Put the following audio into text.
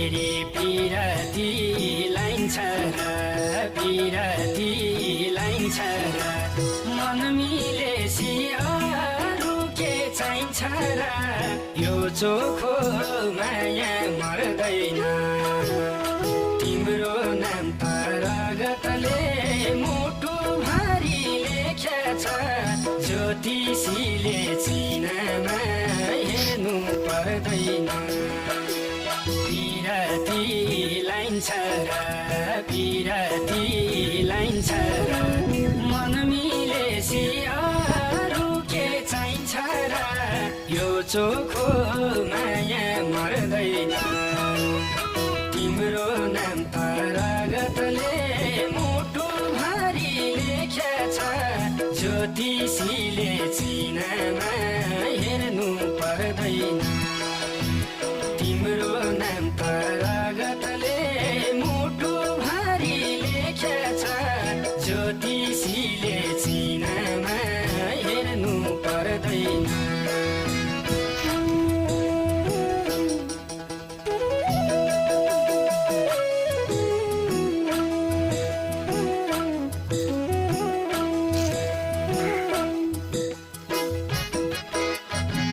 फेरि पिरती लाइन्छ र पिरती लाइन्छ र मन मिलेसी अरू के चाहिन्छ र यो चोखो माया मर्दैन तिम्रो नाम रगतले मुटु भारी लेखेछ ज्योतिषीले चिनामा हेर्नु पर्दैन पिरती लाइन्छ र पिरती लाइन्छ र मन मिलेसी अरू के चाहिन्छ र यो चोखो माया मर्दैन तिम्रो नाम रगतले मुटु भारी लेखेछ ज्योतिषीले चिनामा हेर्नु पर्दैन तिम्रो नाम रगतले मुटु भारी लेखेछ ज्योतिषीले